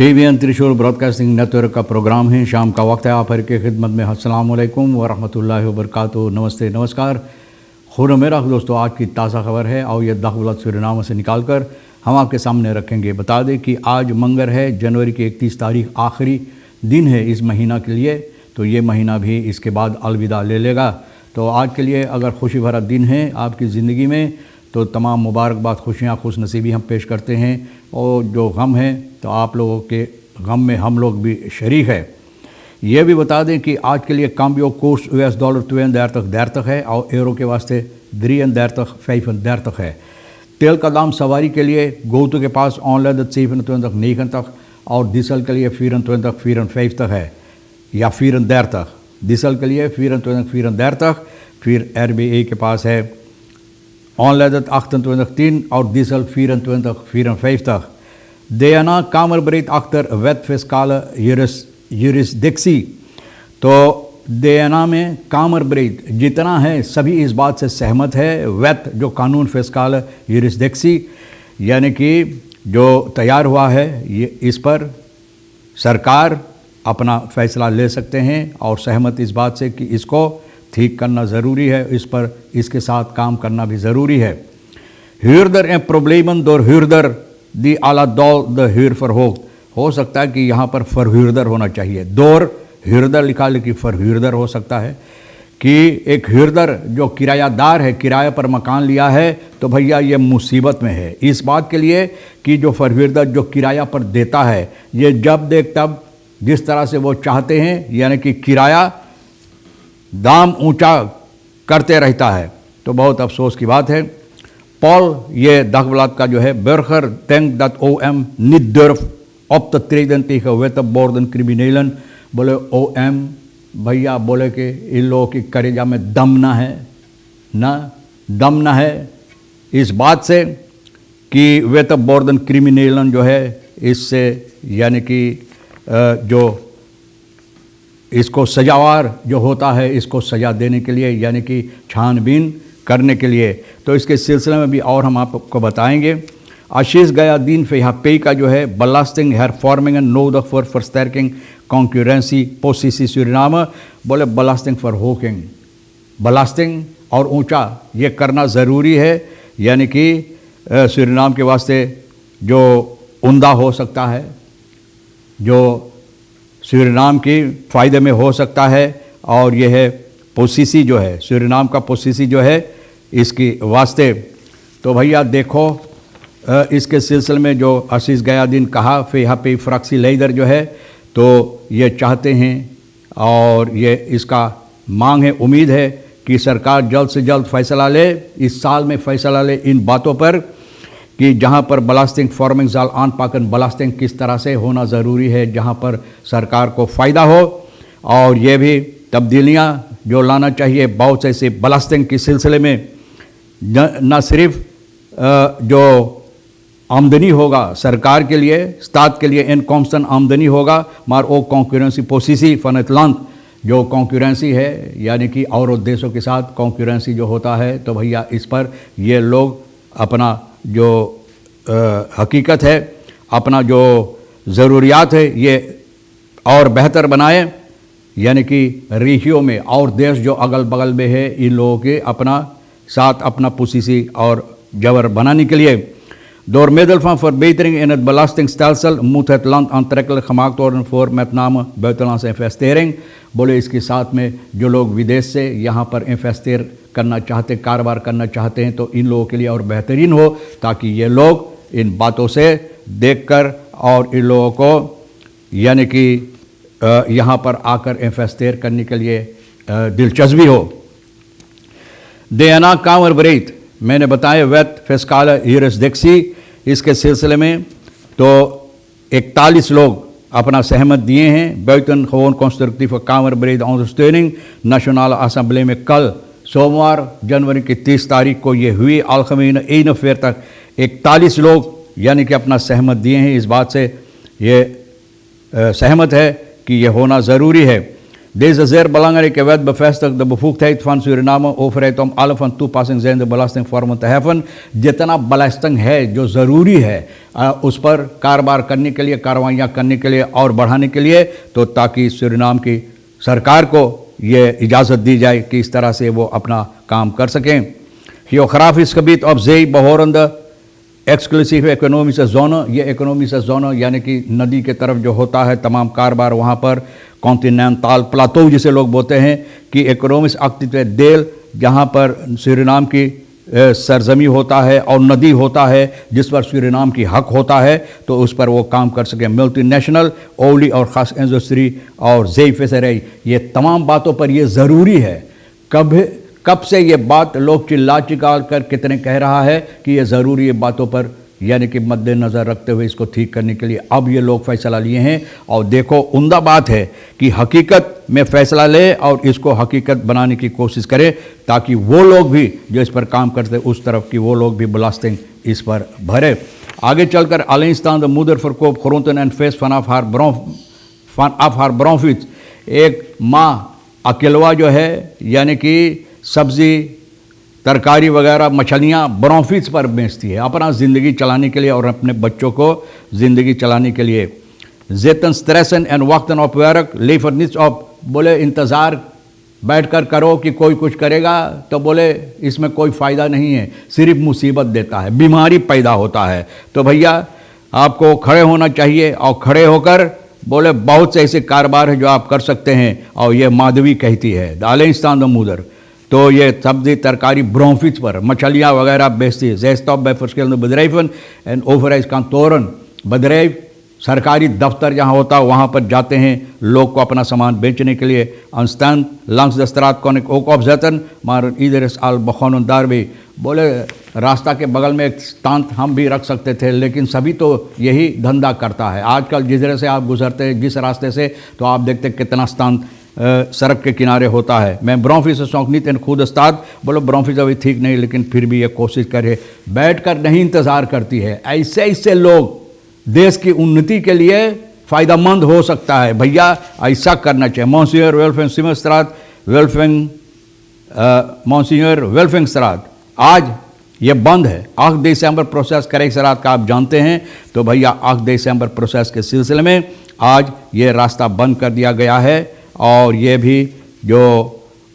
TVN त्रिशूल broadcasting network का programme है। शाम का वक्त है। आप हर की खिदमत में अस्सलाम वालेकुम व रहमतुल्लाहि व बरकातुहू। नमस्ते, नमस्कार। खुद मेरा दोस्तों, आज की ताज़ा खबर है और ये दखलत सूरीनाम से निकाल कर हम आपके सामने रखेंगे। बता दें कि आज मंगर है, जनवरी की 31 तारीख आखिरी दिन है इस महीना के लिए। तो ये महीना भी इसके बाद अलविदा ले लेगा। तो आज के लिए अगर खुशी भरा दिन है आपकी ज़िंदगी में तो तमाम मुबारकबाद, खुशियाँ, खुश नसीबी हम पेश करते हैं। और जो गम है तो आप लोगों के गम में हम लोग भी शरीक है। ये भी बता दें कि आज के लिए काम्बियो कोर्स US डॉलर 32 है और यूरो के वास्ते 33,35 है। तेल का दाम सवारी के लिए गोतु के पास ऑनलाइन 27,29 और डीजल के लिए 24,54 है या 34। डीजल के लिए 24,34। फिर RBA के पास है ऑनलाइन 28,3 और diesel 24,54. Dena Kamerbreed achter wet fiscale jurisdictie। तो देना में कामरब्रेड जितना है सभी इस बात से सहमत है। वेत जो कानून फिस्काल यूरिसडिक्सी यानी कि जो तैयार हुआ है, ये इस पर सरकार अपना फैसला ले सकते हैं और सहमत इस बात से कि इसको ठीक करना ज़रूरी है, इस पर इसके साथ काम करना भी ज़रूरी है। हुर्दर ए प्रॉब्लमन door हुर्दर दी आला दौल द हुर फरहोग। हो सकता है कि यहाँ पर फरहुर्दर होना चाहिए। दौर हुर्दर लिखा, लेकिन फरहुर्दर हो सकता है कि एक हुर्दर जो किरायादार है, किराए पर मकान लिया है, तो भैया ये मुसीबत में है इस बात के लिए कि जो फरहुर्दर जो किराया पर देता है, ये जब देख तब जिस तरह से वो चाहते हैं, यानी कि किराया दाम ऊंचा करते रहता है। तो बहुत अफसोस की बात है। पॉल ये दखबलात का जो है burger tank that OM niet durf op te treden tegen wettenborden criminelen। बोले OM भैया बोले कि इन लोगों की करेजा में दम ना है इस बात से कि wettenborden criminelen जो है इससे यानी कि जो इसको सजावार जो होता है इसको सजा देने के लिए यानी कि छानबीन करने के लिए। तो इसके सिलसिले में भी और हम आपको बताएंगे। आशीष गया दिन पे का जो है बलास्टिंग hervormingen and nodig voor versterking concurrentiepositie Suriname। बोले बलास्टिंग verhoging, बलास्टिंग और ऊंचा ये करना ज़रूरी है, यानी कि सूरीनाम के वास्ते जो उम्दा हो सकता है, जो सूरीनाम की फ़ायदे में हो सकता है। और यह है पोसीसी जो है, सूरीनाम का पोसीसी जो है इसकी वास्ते। तो भैया देखो इसके सिलसिले में जो आशीष गया दिन कहा पे फ्रक्सी लेदर जो है, तो ये चाहते हैं और ये इसका मांग है, उम्मीद है कि सरकार जल्द से जल्द फैसला ले, इस साल में फैसला ले इन बातों पर कि जहाँ पर बलास्टिंग फॉर्मिंग जाल आन पाकन बलास्टिंग किस तरह से होना ज़रूरी है, जहाँ पर सरकार को फ़ायदा हो। और ये भी तब्दीलियाँ जो लाना चाहिए बहुत से बलास्टिंग के सिलसिले में, न सिर्फ जो आमदनी होगा सरकार के लिए, स्टात के लिए इनकॉन्स्टेंट आमदनी होगा, मार ओ कॉन्करेंसी पोसीसी फनतलांत जो कॉन्करेंसी है यानी कि और देशों के साथ कॉन्करेंसी जो होता है। तो भैया इस पर ये लोग अपना जो हकीकत है, अपना जो ज़रूरियात है ये और बेहतर बनाए, यानी कि रेशियो में और देश जो अगल बगल में है इन लोगों के अपना साथ अपना पोसीसी और जबर बनाने के लिए। Door middel van verbetering in het belastingstelsel moet het land aantrekkelijk gemaakt worden voor met name buitenlandse investering। बोले इसके साथ में जो लोग विदेश से यहाँ पर इन्वेस्टर करना चाहते, कारोबार करना चाहते हैं, तो इन लोगों के लिए और बेहतरीन हो, ताकि ये लोग इन बातों से देखकर और इन लोगों को यानी कि यहाँ पर आकर इन्वेस्टर करने के लिए दिलचस्पी हो। देना कामरब्रेड मैंने बताया वेट फिस्काल यूरिसडिक्सी, इसके सिलसिले में तो 41 लोग अपना सहमत दिए हैं। buiten gewoon constructieve kamerbreed ondersteuning nationale assemblee में कल सोमवार जनवरी की 30 तारीख को ये हुई अलगमीन 41 लोग यानी कि अपना सहमत दिए हैं। इस बात से ये सहमत है कि ये होना ज़रूरी है। Deze zeer belangrijke wet bevestigt de bevoegdheid van Suriname overheid om alle van toepassing zijnde belastingvormen te heffen. जितना belasting है जो ज़रूरी है उस पर कारोबार करने के लिए, कार्रवाइयाँ करने के लिए और बढ़ाने के लिए, तो ताकि सूरीनाम की सरकार को ये इजाज़त दी जाए कि इस तरह से वो अपना काम कर सकें. Geografisch gebied op zee behorende exclusive economic zone, ये इकोनॉमिक जोन यानी कि नदी के तरफ जो होता है तमाम कारोबार वहाँ पर कॉन्टिनेंटल प्लाटो जिसे लोग बोलते हैं कि इकोनॉमिक एक्टिविटी देल जहाँ पर सूरीनाम की सरजमी होता है और नदी होता है जिस पर सूरीनाम की हक होता है, तो उस पर वो काम कर सके. मल्टी नेशनल ओली और ख़ास इंडस्ट्री और जेई फिशरी, ये तमाम बातों पर ये ज़रूरी है. कब से ये बात लोग चिल्ला चिल्ला कर कितने कह रहा है कि ये ज़रूरी है बातों पर, यानी कि मद्देनज़र रखते हुए इसको ठीक करने के लिए अब ये लोग फैसला लिए हैं. और देखो उम्दा बात है कि हकीकत में फ़ैसला ले और इसको हकीकत बनाने की कोशिश करे ताकि वो लोग भी जो इस पर काम करते उस तरफ की वो लोग भी बेलास्टिंग इस पर भरे. आगे चलकर अलेंस्तान द मुदर फरकोप खरोतन एंड फेस फन ऑफ हार ब्रोफिच, एक माँ अकेलवा जो है यानी कि सब्ज़ी तरकारी वगैरह मछलियाँ ब्रोफिच पर बेचती है अपना ज़िंदगी चलाने के लिए और अपने बच्चों को ज़िंदगी चलाने के लिए. जेतन स्ट्रेसन एंड वक्तन ऑफ वर्क लेफर निच ऑफ, बोले इंतज़ार बैठकर करो कि कोई कुछ करेगा, तो बोले इसमें कोई फ़ायदा नहीं है, सिर्फ मुसीबत देता है, बीमारी पैदा होता है. तो भैया आपको खड़े होना चाहिए और खड़े होकर बोले बहुत से ऐसे कारोबार है जो आप कर सकते हैं. और ये माधवी कहती है दालेस्तान द मुदर, तो ये सब्जी तरकारी ब्रोफिच पर मछलियाँ वगैरह बेचती है. जेस्टॉप बाय फर्स्केल बदराइफन एंड ओवराइज कांतोरन, बदराइफ सरकारी दफ्तर जहाँ होता है वहाँ पर जाते हैं लोग को अपना सामान बेचने के लिए. अंस्तान लंग्स दस्तरात कौनिक ओक ऑफ जतन मार इधर आल बखौन दारबी, बोले रास्ता के बगल में एक स्थान हम भी रख सकते थे लेकिन सभी तो यही धंधा करता है. आजकल जिस तरह से आप गुजरते हैं जिस रास्ते से, तो आप देखते हैं कितना स्थान सड़क के किनारे होता है. मैं ब्रोफिस से शौकनीत एंड खुद उस्ताद, बोलो ब्रोफिस अभी ठीक नहीं लेकिन फिर भी ये कोशिश करे, बैठकर नहीं इंतज़ार करती है. ऐसे ऐसे लोग देश की उन्नति के लिए फ़ायदेमंद हो सकता है. भैया ऐसा करना चाहिए. मॉन्सियर वेलफेयर सिमस्त्रात मॉन्सियर वेलफेयर सरात आज ये बंद है. 8 दिसंबर प्रोसेस करेक्ट सरात का आप जानते हैं, तो भैया 8 दिसंबर प्रोसेस के सिलसिले में आज ये रास्ता बंद कर दिया गया है. और ये भी जो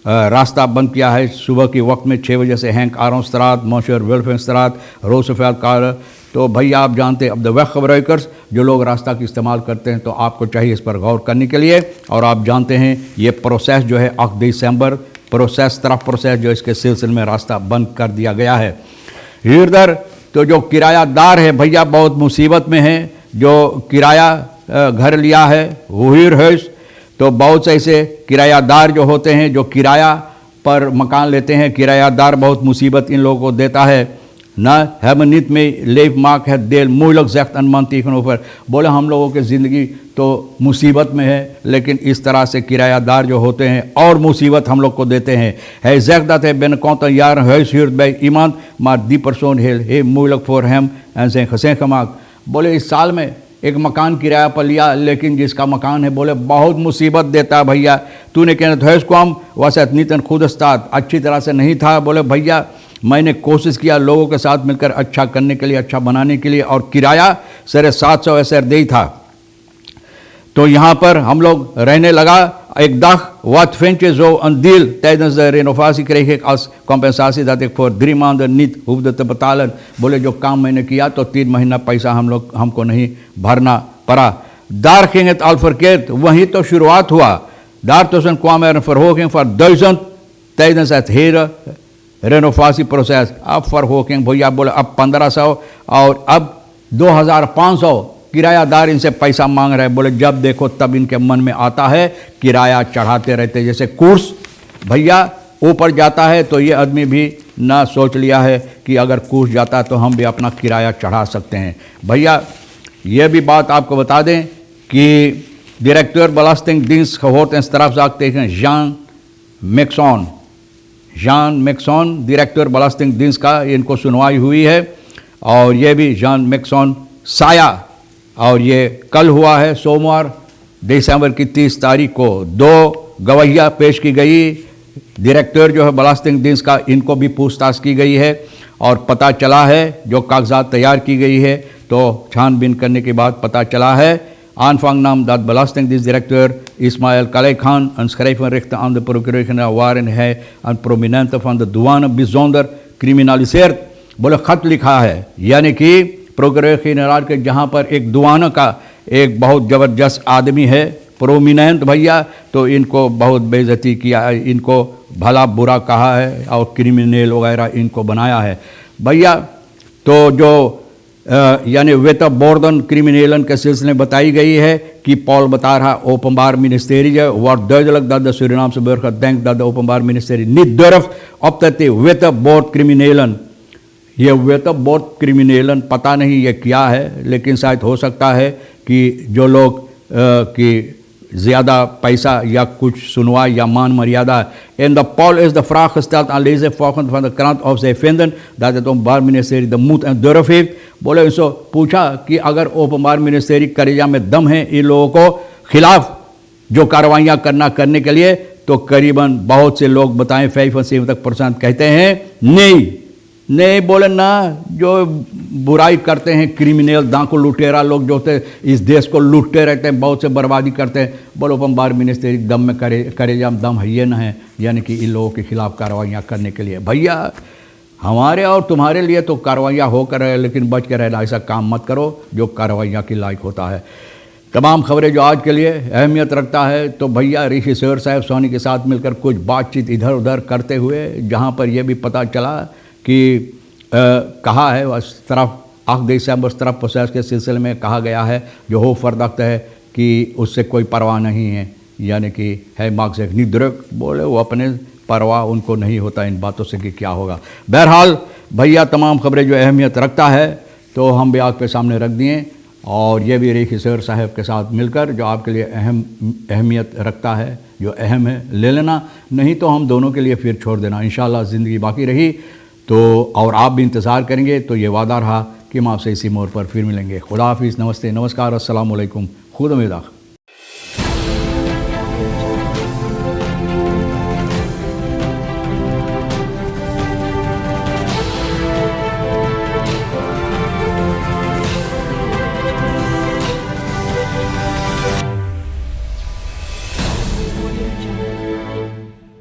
रास्ता बंद किया है सुबह के वक्त में 6 बजे से हैंक आरों सरात मॉन्सियर वेलफेयर सरात रोसफेल कार. तो भैया आप जानते हैं अब द वेक खबरकर्स जो लोग रास्ता की इस्तेमाल करते हैं, तो आपको चाहिए इस पर गौर करने के लिए. और आप जानते हैं ये प्रोसेस जो है 8 दिसंबर प्रोसेस जो इसके सिलसिले में रास्ता बंद कर दिया गया है. इधर तो जो किरायादार है भैया बहुत मुसीबत में है. जो किराया घर लिया है वही है, तो बहुत से ऐसे किरायादार जो होते हैं जो किराया पर मकान लेते हैं, किरायादार बहुत मुसीबत इन लोगों को देता है. न हेमनित में लेफ मार्क है देल मोलक जख्त अनमानती ऊपर, बोले हम लोगों की ज़िंदगी तो मुसीबत में है लेकिन इस तरह से किरायादार जो होते हैं और मुसीबत हम लोग को देते हैं. है जख्त है बेन कौन यार है शिर बाई ईमान मार दी परसोन हेल हे मोलक फॉर हेम ऐसे खसे खमाक, बोले इस साल में एक मकान किराया पर लिया लेकिन जिसका मकान है बोले बहुत मुसीबत देता है. भैया तूने कहना था इसको हम वैसे नीतन खुद उस्ताद अच्छी तरह से नहीं था. बोले भैया मैंने कोशिश किया लोगों के साथ मिलकर अच्छा करने के लिए, अच्छा बनाने के लिए, और किराया 750 ऐसे दे ही था. तो यहाँ पर हम लोग रहने लगा. एक dag wat vind je zo een deal tijdens de renovatie kreeg ik als compensatie dat ik voor 3 maanden niet hoefde te betalen. बोले जो काम मैंने किया तो 3 महीना पैसा हमको नहीं भरना पड़ा. Daar ging het al verkeerd, वहीं तो शुरुआत हुआ. Daartussen kwam er een verhoging van 1000 tijdens het hele renovatieproces. अब verhoging भैया बोले अब 1500 और अब 2500 किरायादार इनसे पैसा मांग रहे हैं. बोले जब देखो तब इनके मन में आता है किराया चढ़ाते रहते. जैसे कोर्स भैया ऊपर जाता है तो ये आदमी भी ना सोच लिया है कि अगर कोर्स जाता है तो हम भी अपना किराया चढ़ा सकते हैं. भैया ये भी बात आपको बता दें कि director belastingdienst gehoord en strafzaak tegen Jean Maxson director belastingdienst का इनको सुनवाई हुई है. और ये भी Jean Maxson साया, और ये कल हुआ है सोमवार दिसंबर की 30 तारीख को. 2 गवाहियाँ पेश की गई, डायरेक्टर जो है बेलास्टिंग दिन्स का, इनको भी पूछताछ की गई है और पता चला है जो कागजात तैयार की गई है तो छानबीन करने के बाद पता चला है aanvangnam dat belastingdienstdirecteur Ismail Kalay Khan een schrijven richtte aan de procureur-generaal waarin hij een prominente van de douane bijzonder criminaliseert। बोले खत लिखा है, यानी कि प्रोकुरर जनरल के जहाँ पर एक दुआना का एक बहुत ज़बरदस्त आदमी है, प्रोमिनेंट भैया, तो इनको बहुत बेइज्जती किया, इनको भला बुरा कहा है और क्रिमिनल वगैरह इनको बनाया है भैया। तो जो यानी Wetteborden criminelen के सिलसिले में बताई गई है कि Paul बता रहा openbaar ministerie wordt duidelijk dat de Surinaamse burger denkt dat de openbaar ministerie niet durft op te treden Wettebord criminelen। ये Wettebord criminelen पता नहीं ये क्या है, लेकिन शायद हो सकता है कि जो लोग कि ज़्यादा पैसा या कुछ सुनवाई या मान मर्यादा। En de Paul is de vraag gesteld aan lezer-volgend van de krant of zij vinden dat het openbaar ministerie de moed en durf heeft। बोले उनसे पूछा कि अगर ओपनबार मिनिस्ट्री करेजा में दम है इन लोगों को खिलाफ जो कार्रवाइयाँ करने के लिए, तो करीबन बहुत से लोग बताएं 5% कहते हैं नहीं। बोले ना, जो बुराई करते हैं क्रिमिनल डाकू लुटेरा लोग जो थे इस देश को लूटते रहते हैं, बहुत से बर्बादी करते हैं, बोले ओपनबार मिनिस्ट्री दम में करेजा में दम है ये ना है, यानी कि इन लोगों के खिलाफ कार्रवाइयाँ करने के लिए। भैया हमारे और तुम्हारे लिए तो कार्रवाइयाँ होकर रहे, लेकिन बच के रहना, ऐसा काम मत करो जो कार्रवाइयाँ की लायक होता है। तमाम खबरें जो आज के लिए अहमियत रखता है, तो भैया ऋषि शेर साहब सोनी के साथ मिलकर कुछ बातचीत इधर उधर करते हुए, जहाँ पर यह भी पता चला कि कहा है उस तरफ 8 दिसंबर तरफ प्रोसेस के सिलसिले में कहा गया है जो हो फर्दख्त है कि उससे कोई परवाह नहीं है, यानी कि है मार्क्स एक निद्रक, बोले वो अपने परवाह उनको नहीं होता इन बातों से कि क्या होगा। बहरहाल भैया तमाम खबरें जो अहमियत रखता है तो हम भी आपके सामने रख दिए, और ये भी ऋषि शेर साहब के साथ मिलकर जो आपके लिए अहमियत रखता है, जो अहम है ले लेना, नहीं तो हम दोनों के लिए फिर छोड़ देना। इंशाल्लाह ज़िंदगी बाकी रही तो और आप भी इंतज़ार करेंगे तो ये वादा रहा कि हम आपसे इसी मोड़ पर फिर मिलेंगे। खुदा हाफिज़, नमस्ते, नमस्कार, अस्सलाम वालेकुम, खुद उम्मीद।